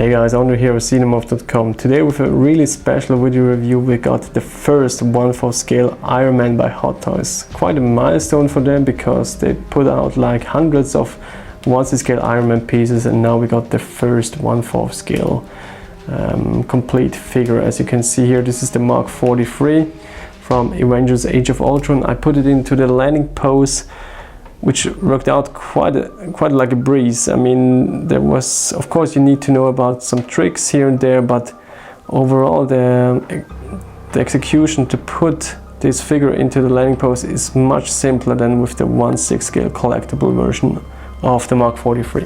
Hey guys, Andre here with Cinemorph.com. Today with a really special video review. We got the first 1/4 scale Iron Man by Hot Toys. Quite a milestone for them because they put out like hundreds of 1/4 scale Iron Man pieces, and now we got the first 1/4 scale complete figure. As you can see here, this is the Mark 43 from Avengers Age of Ultron. I put it into the landing pose, which worked out quite like a breeze. I mean, there was, of course, you need to know about some tricks here and there, but overall the execution to put this figure into the landing pose is much simpler than with the 1/6 scale collectible version of the Mark 43.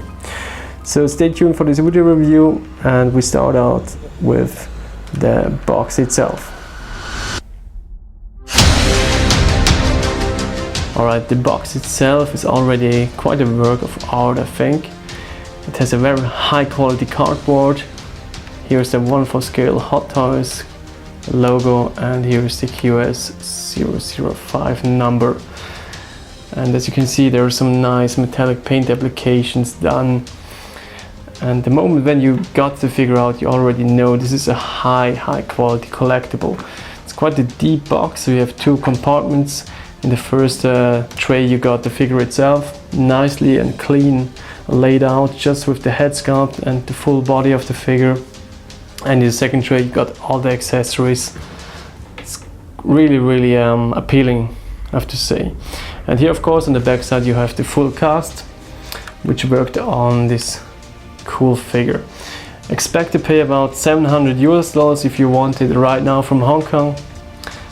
So stay tuned for this video review, and we start out with the box itself. Alright, the box itself is already quite a work of art, I think. It has a very high quality cardboard. Here's the 1/4 scale Hot Toys logo, and here's the QS005 number. And as you can see, there are some nice metallic paint applications done. And the moment when you got the figure out, you already know this is a high quality collectible. It's quite a deep box, so you have two compartments. In the first tray you got the figure itself, nicely and clean laid out, just with the head sculpt and the full body of the figure. And in the second tray you got all the accessories. It's really appealing, I have to say. And here, of course, on the back side you have the full cast, which worked on this cool figure. Expect to pay about $700 if you want it right now from Hong Kong.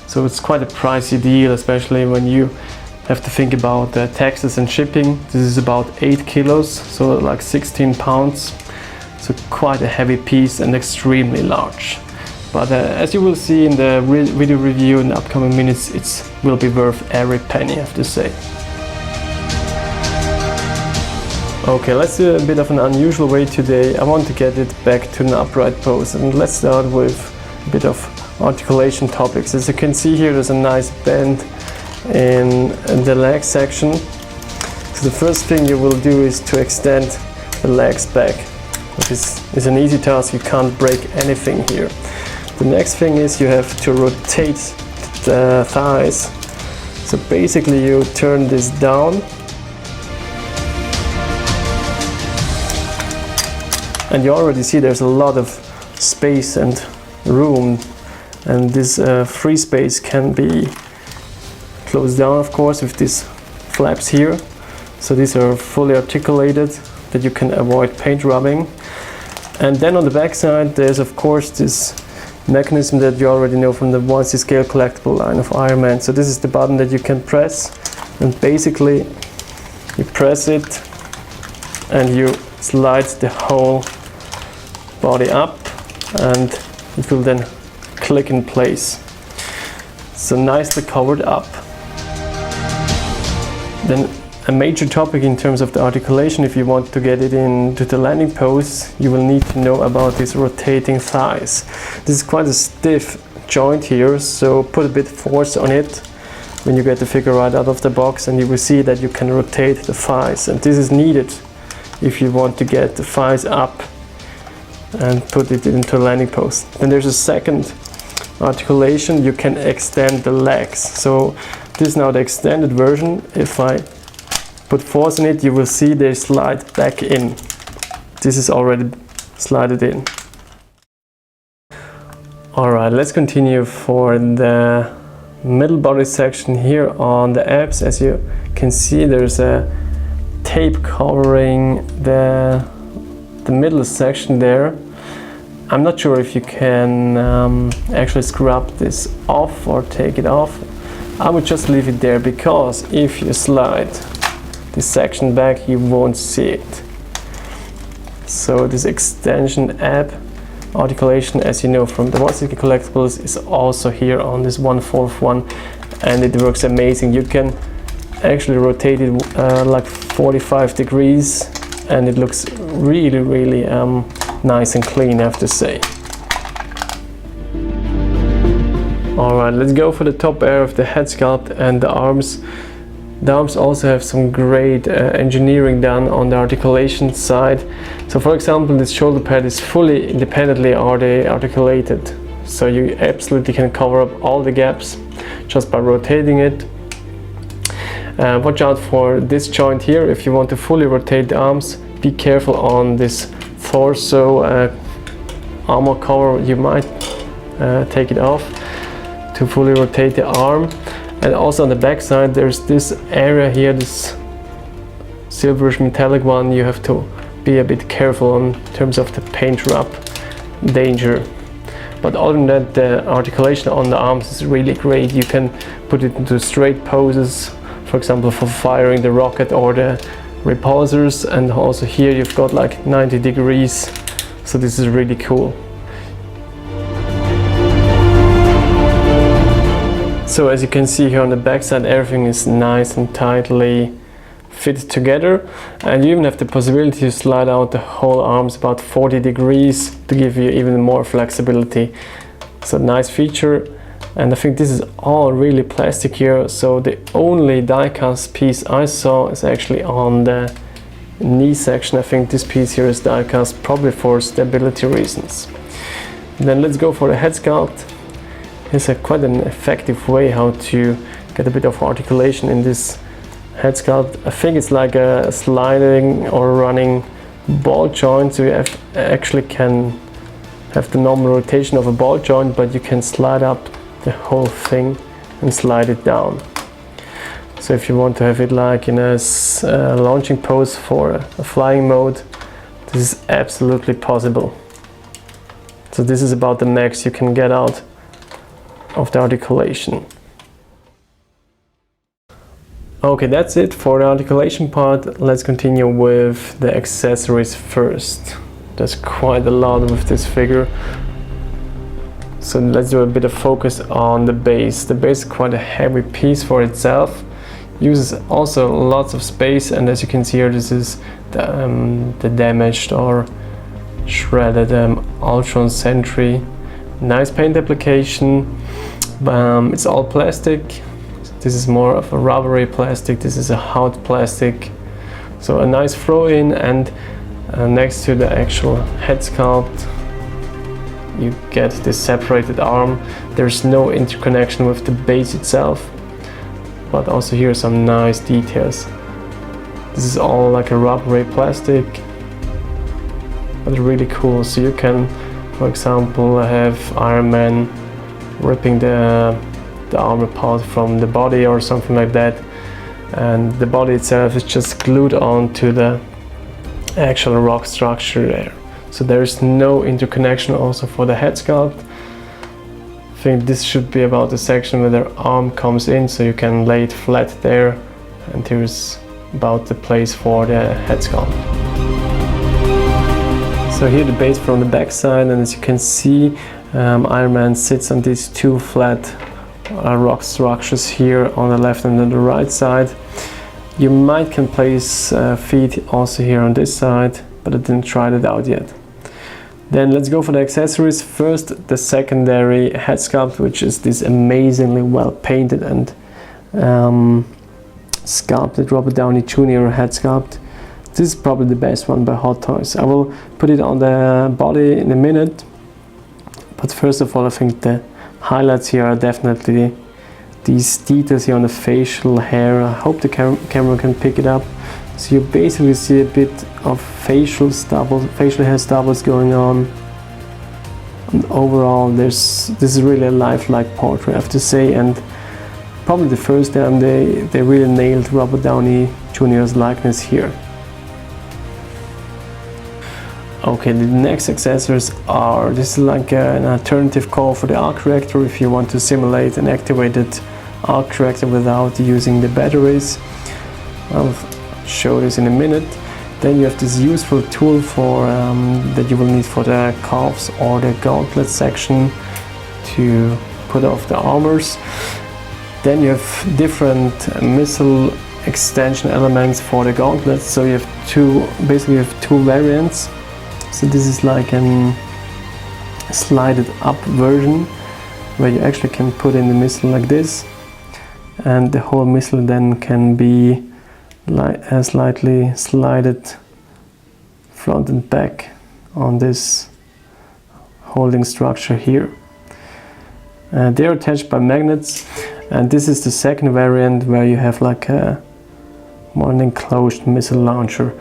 So it's quite a pricey deal, especially when you have to think about taxes and shipping. This is about 8 kilos, so like 16 pounds. So quite a heavy piece and extremely large. But as you will see in the video review in the upcoming minutes, it will be worth every penny, I have to say. Okay, let's do a bit of an unusual way today. I want to get it back to an upright pose, and let's start with a bit of articulation topics. As you can see here, there's a nice bend in the leg section. So the first thing you will do is to extend the legs back, which is an easy task. You can't break anything here. The next thing is you have to rotate the thighs. So basically you turn this down, and you already see there's a lot of space and room. And this free space can be closed down, of course, with these flaps here. So these are fully articulated, that you can avoid paint rubbing. And then on the back side, there's of course this mechanism that you already know from the 1/6 scale collectible line of Iron Man. So this is the button that you can press, and basically you press it and you slide the whole body up, and it will then click in place. So nicely covered up. Then a major topic in terms of the articulation, if you want to get it into the landing pose, you will need to know about these rotating thighs. This is quite a stiff joint here, so put a bit of force on it when you get the figure right out of the box, and you will see that you can rotate the thighs. And this is needed if you want to get the thighs up and put it into a landing pose. Then there's a second articulation. You can extend the legs. So this is now the extended version. If I put force in it, you will see they slide back in. This is already slided in. Alright, let's continue for the middle body section. Here on the abs, as you can see, there's a tape covering the middle section there. I'm not sure if you can actually scrub this off or take it off. I would just leave it there, because if you slide this section back, you won't see it. So this extension ab articulation, as you know from the 1/6 collectibles, is also here on this 1/4 one, and it works amazing. You can actually rotate it like 45 degrees, and it looks really nice and clean, I have to say. Alright, let's go for the top area of the head sculpt and the arms. The arms also have some great engineering done on the articulation side. So for example, this shoulder pad is fully independently articulated. So you absolutely can cover up all the gaps just by rotating it. Watch out for this joint here. If you want to fully rotate the arms, be careful on this torso armor cover. You might take it off to fully rotate the arm. And also on the back side there's this area here, this silverish metallic one. You have to be a bit careful in terms of the paint rub danger. But other than that, the articulation on the arms is really great. You can put it into straight poses, for example for firing the rocket or the repulsors, and also here you've got like 90 degrees, so this is really cool. So as you can see here on the back side, everything is nice and tightly fit together, and you even have the possibility to slide out the whole arms about 40 degrees to give you even more flexibility. So nice feature. And I think this is all really plastic here, so the only die-cast piece I saw is actually on the knee section. I think this piece here is die-cast, probably for stability reasons. Then let's go for the head sculpt. Here's quite an effective way how to get a bit of articulation in this head sculpt. I think it's like a sliding or running ball joint, so you actually can have the normal rotation of a ball joint, but you can slide up the whole thing and slide it down. So if you want to have it like in a launching pose for a flying mode, this is absolutely possible. So this is about the max you can get out of the articulation. Okay, that's it for the articulation part. Let's continue with the accessories first. There's quite a lot with this figure. So let's do a bit of focus on the base. The base is quite a heavy piece for itself. Uses also lots of space, and as you can see here, this is the damaged or shredded Ultron Sentry. Nice paint application. It's all plastic. This is more of a rubbery plastic. This is a hard plastic. So a nice throw in, and next to the actual head sculpt, you get this separated arm. There's no interconnection with the base itself, but also here are some nice details. This is all like a rubbery plastic, but really cool. So you can, for example, have Iron Man ripping the arm apart from the body or something like that, and the body itself is just glued onto the actual rock structure there. So there is no interconnection also for the head sculpt. I think this should be about the section where the arm comes in, so you can lay it flat there, and here's about the place for the head sculpt. So here the base from the back side, and as you can see, Iron Man sits on these two flat rock structures here on the left and on the right side. You might can place feet also here on this side, but I didn't try that out yet. Then let's go for the accessories. First, the secondary head sculpt, which is this amazingly well painted and sculpted Robert Downey Jr. head sculpt. This is probably the best one by Hot Toys. I will put it on the body in a minute, but first of all, I think the highlights here are definitely these details here on the facial hair. I hope the camera can pick it up. So you basically see a bit of facial hair stubbles going on. And overall, this is really a lifelike portrait, I have to say, and probably the first time they really nailed Robert Downey Jr.'s likeness here. Okay, the next accessories are, this is like an alternative core for the arc reactor if you want to simulate an activated arc reactor without using the batteries. I'll show this in a minute. Then you have this useful tool for that you will need for the calves or the gauntlet section to put off the armors. Then you have different missile extension elements for the gauntlets. So you have basically you have two variants. So this is like a slided up version where you actually can put in the missile like this. and the whole missile then can be slightly slided front and back on this holding structure here. They're attached by magnets, and this is the second variant where you have like a more an enclosed missile launcher,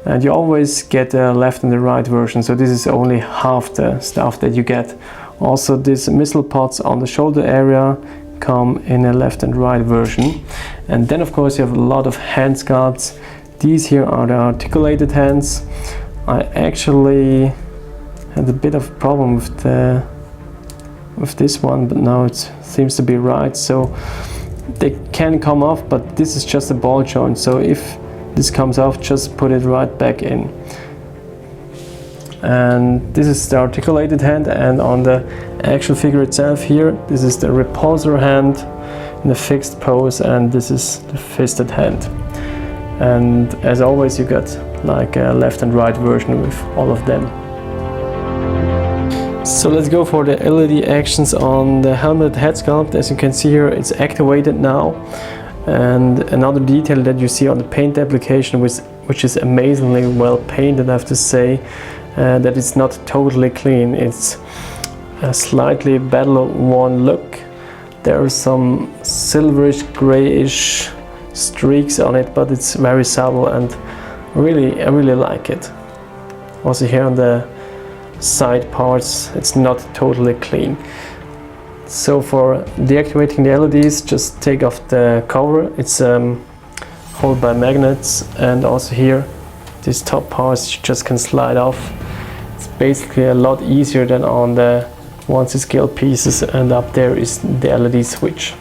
and you always get a left and the right version, so this is only half the stuff that you get. Also, these missile pods on the shoulder area come in a left and right version. And then of course you have a lot of hand sculpts. These here are the articulated hands. I actually had a bit of a problem with this one, but now it seems to be right. So they can come off, but this is just a ball joint, so if this comes off, just put it right back in. And this is the articulated hand, and on the actual figure itself here, this is the repulsor hand in a fixed pose, and this is the fisted hand. And as always, you got like a left and right version with all of them. So let's go for the LED actions on the helmet head sculpt. As you can see here, it's activated now. And another detail that you see on the paint application, which is amazingly well painted, I have to say, that it's not totally clean. It's a slightly battle-worn look. There are some silverish, grayish streaks on it, but it's very subtle, and I really like it. Also here on the side parts, it's not totally clean. So for deactivating the LEDs, just take off the cover. It's held by magnets, and also here, these top parts you just can slide off. It's basically a lot easier than on the 1/6 scale pieces, and up there is the LED switch.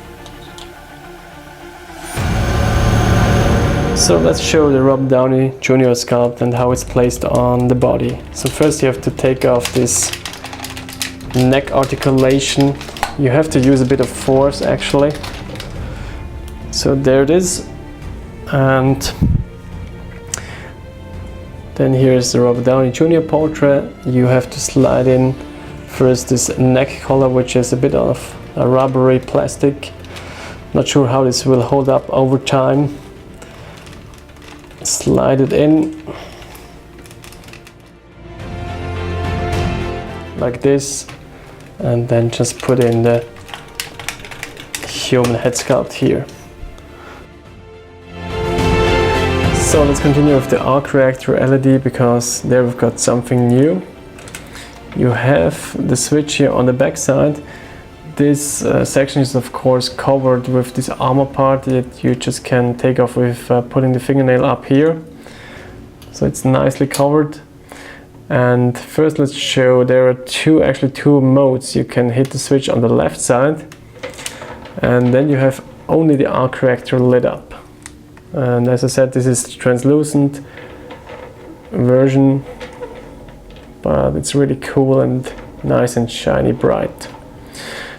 So let's show the Robert Downey Jr. sculpt and how it's placed on the body. So first you have to take off this neck articulation. You have to use a bit of force actually. So there it is. And then here's the Robert Downey Jr. portrait. You have to slide in first this neck collar, which is a bit of a rubbery plastic. Not sure how this will hold up over time. Slide it in like this, and then just put in the human head sculpt here. So let's continue with the arc reactor LED, because there we've got something new. You have the switch here on the back side. This section is of course covered with this armor part that you just can take off with putting the fingernail up here. So it's nicely covered. And first let's show, there are actually two modes. You can hit the switch on the left side, and then you have only the arc reactor lit up. And as I said, this is the translucent version, but it's really cool and nice and shiny bright.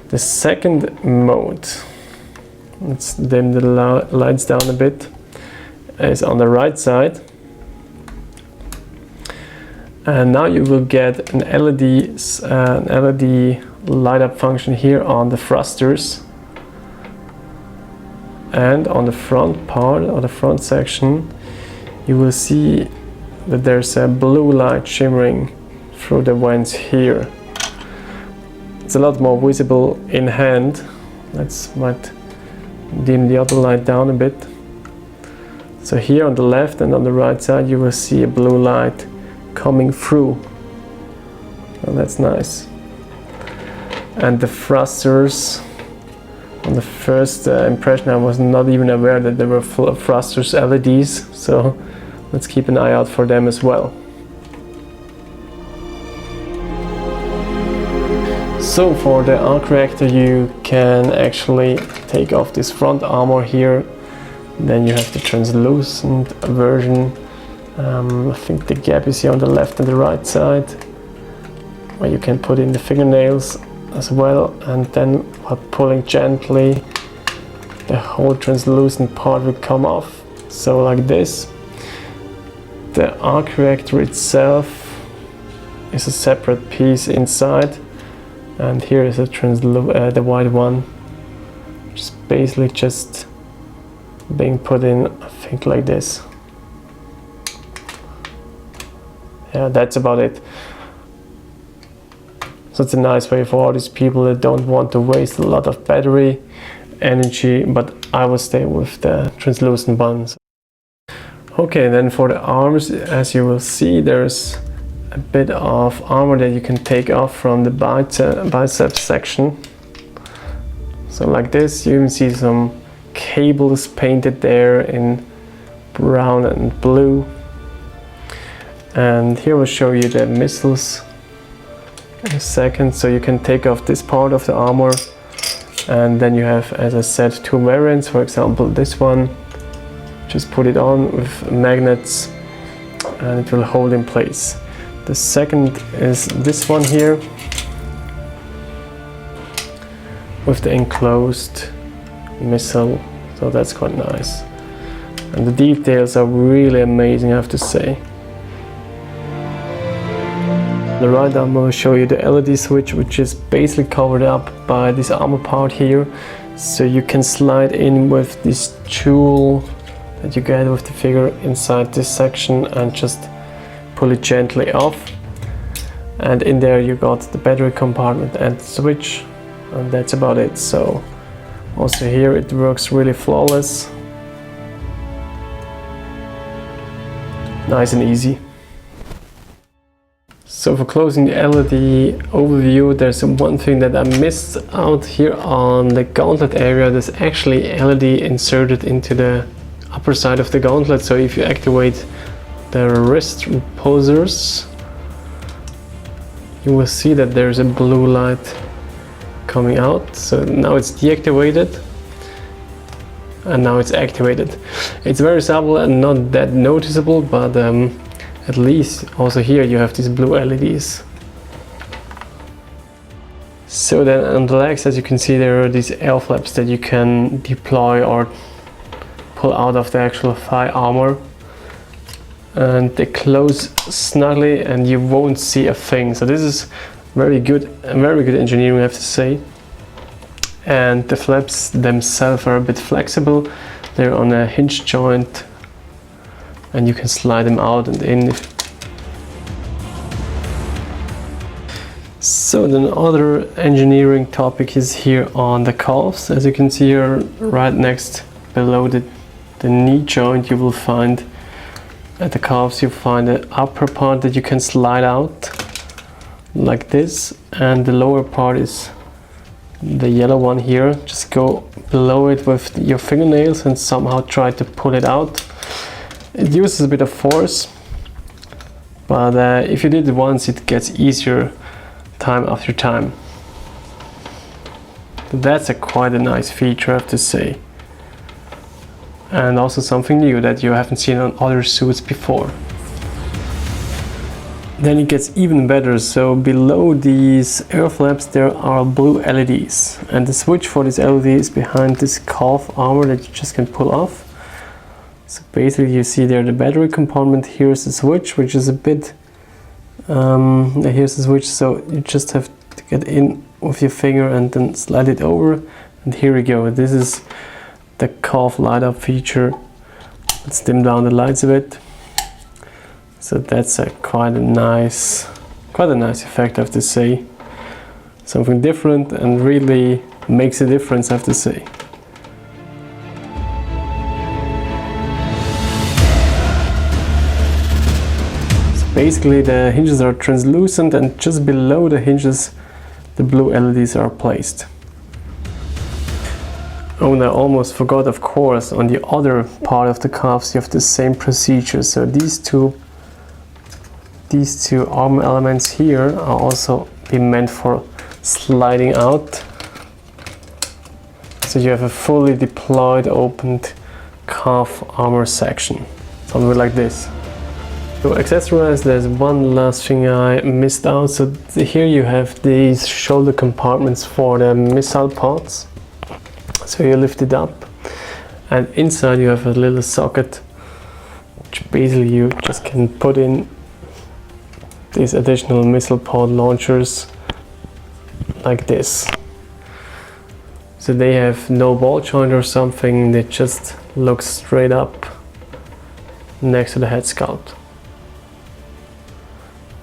The second mode, let's dim the lights down a bit, is on the right side. And now you will get an LED light up function here on the thrusters. And on the front part, or the front section, you will see that there's a blue light shimmering through the vents here. It's a lot more visible in hand. Might dim the other light down a bit. So here on the left and on the right side, you will see a blue light coming through. And that's nice. And the thrusters, on the first impression, I was not even aware that there were thrusters LEDs. So let's keep an eye out for them as well. So for the arc reactor, you can actually take off this front armor here. Then you have the translucent version. I think the gap is here on the left and the right side, where you can put in the fingernails as well. And then while pulling gently, the whole translucent part will come off. So like this. The arc reactor itself is a separate piece inside. And here is the white one Just basically just being put in, I think, like this. Yeah, that's about it. So it's a nice way for all these people that don't want to waste a lot of battery energy, but I will stay with the translucent ones. Okay, then for the arms, as you will see, there's a bit of armor that you can take off from the bicep section. So like this, you can see some cables painted there in brown and blue. And here we'll show you the missiles in a second. So you can take off this part of the armor, and then you have, as I said, two variants. For example, this one, just put it on with magnets and it will hold in place. The second is this one here with the enclosed missile, so that's quite nice. And the details are really amazing, I have to say. On the right arm I will show you the LED switch, which is basically covered up by this armor part here. So you can slide in with this tool that you get with the figure inside this section and just pull it gently off. And in there you got the battery compartment and the switch, and that's about it. So also here it works really flawless. Nice and easy. So for closing the LED overview, there's one thing that I missed out here on the gauntlet area. There's actually LED inserted into the upper side of the gauntlet. So if you activate the wrist repulsors, you will see that there's a blue light coming out. So now it's deactivated and now it's activated. It's very subtle and not that noticeable, but at least also here you have these blue LEDs. So then on the legs, as you can see, there are these air flaps that you can deploy or pull out of the actual thigh armor, and they close snugly and you won't see a thing. So this is very good engineering, I have to say. And the flaps themselves are a bit flexible. They're on a hinge joint and you can slide them out and in. So then other engineering topic is here on the calves. As you can see here, right next below the knee joint, you will find at the calves you find an upper part that you can slide out like this, and the lower part is the yellow one here. Just go below it with your fingernails and somehow try to pull it out. It uses a bit of force, but if you did it once, it gets easier time after time. But that's quite a nice feature, I have to say. And also something new that you haven't seen on other suits before. Then it gets even better. So below these air flaps there are blue LEDs, and the switch for this LED is behind this calf armor that you just can pull off. So basically you see there the battery compartment. Here's the switch, which is a bit here's the switch, so you just have to get in with your finger and then slide it over, and here we go. This is the calf light up feature. Let's dim down the lights a bit. So that's quite a nice effect, I have to say. Something different and really makes a difference, I have to say. Basically the hinges are translucent, and just below the hinges the blue LEDs are placed. Oh, and I almost forgot, of course, on the other part of the calves you have the same procedure. So these two arm elements here are also meant for sliding out. So you have a fully deployed, opened calf armor section, something like this. To accessorize, there's one last thing I missed out. So here you have these shoulder compartments for the missile pods. So you lift it up, and inside you have a little socket, which basically you just can put in these additional missile pod launchers like this. So they have no ball joint or something, they just look straight up next to the head sculpt.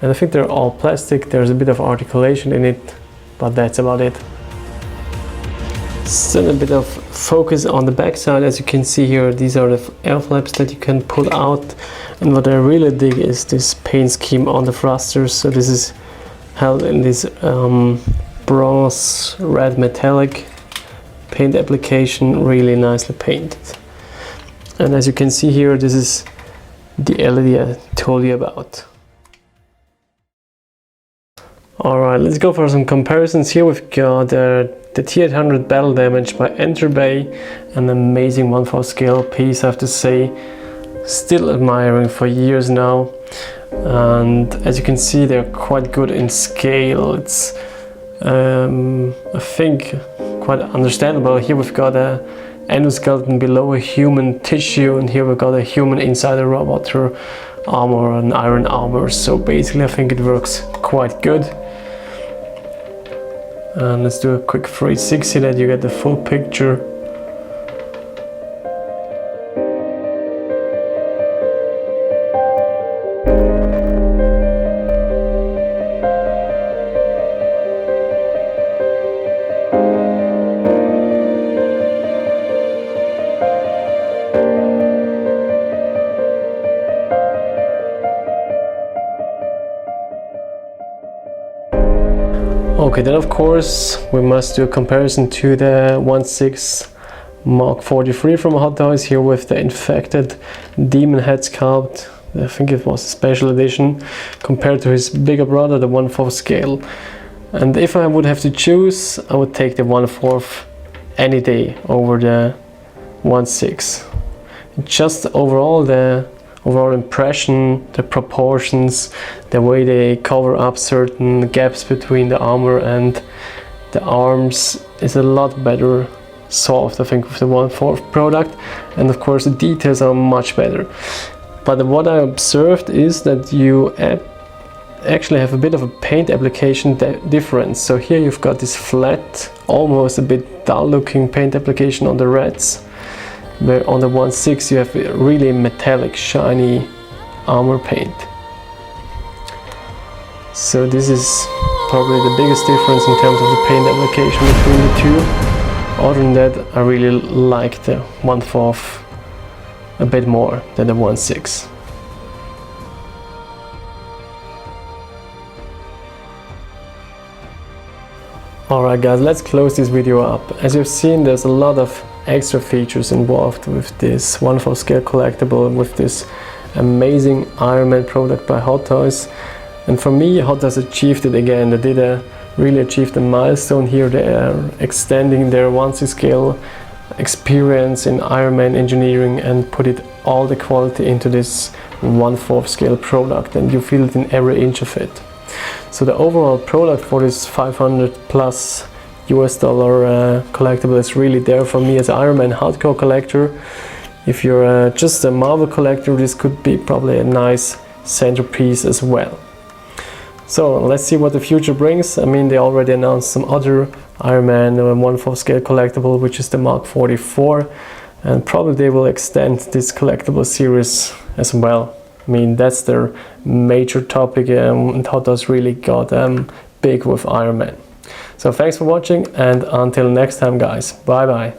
And I think they're all plastic, there's a bit of articulation in it, but that's about it. Still a bit of focus on the back side. As you can see here, these are the air flaps that you can pull out, and what I really dig is this paint scheme on the thrusters. So this is held in this bronze red metallic paint application, really nicely painted. And as you can see here, this is the LED I told you about. Alright, let's go for some comparisons. Here we've got the T800 Battle Damage by Enterbay, an amazing 1/4 scale piece, I have to say. Still admiring for years now. And as you can see, they're quite good in scale. It's I think quite understandable. Here we've got a endoskeleton below a human tissue, and here we've got a human inside a robot or armor, an iron armor. So basically I think it works quite good. And let's do a quick 360 that you get the full picture. Okay, then of course we must do a comparison to the 1/6 Mark 43 from Hot Toys, here with the infected demon head sculpt. I think it was a special edition, compared to his bigger brother, the 1/4 scale. And if I would have to choose, I would take the 1/4 any day over the 1/6. Just overall, the overall impression, the proportions, the way they cover up certain gaps between the armor and the arms is a lot better solved, I think, with the 1/4 product. And of course the details are much better. But what I observed is that you actually have a bit of a paint application difference. So here you've got this flat, almost a bit dull looking paint application on the reds, where on the 1/6 you have really metallic, shiny armor paint. So this is probably the biggest difference in terms of the paint application between the two. Other than that, I really like the 1/4 a bit more than the 1/6. Alright guys, let's close this video up. As you've seen, there's a lot of extra features involved with this 1/4 scale collectible, with this amazing Iron Man product by Hot Toys. And for me, Hot Toys achieved it again. They really achieved a milestone here. They are extending their 1/6 scale experience in Iron Man engineering and put it all the quality into this 1/4 scale product, and you feel it in every inch of it. So the overall product for this $500+ collectible is really there for me as an Iron Man hardcore collector. If you're just a Marvel collector, this could be probably a nice centerpiece as well. So let's see what the future brings. I mean, they already announced some other Iron Man 1/4 scale collectible, which is the Mark 44, and probably they will extend this collectible series as well. I mean, that's their major topic, and Hot Toys really got big with Iron Man. So thanks for watching, and until next time guys, bye bye.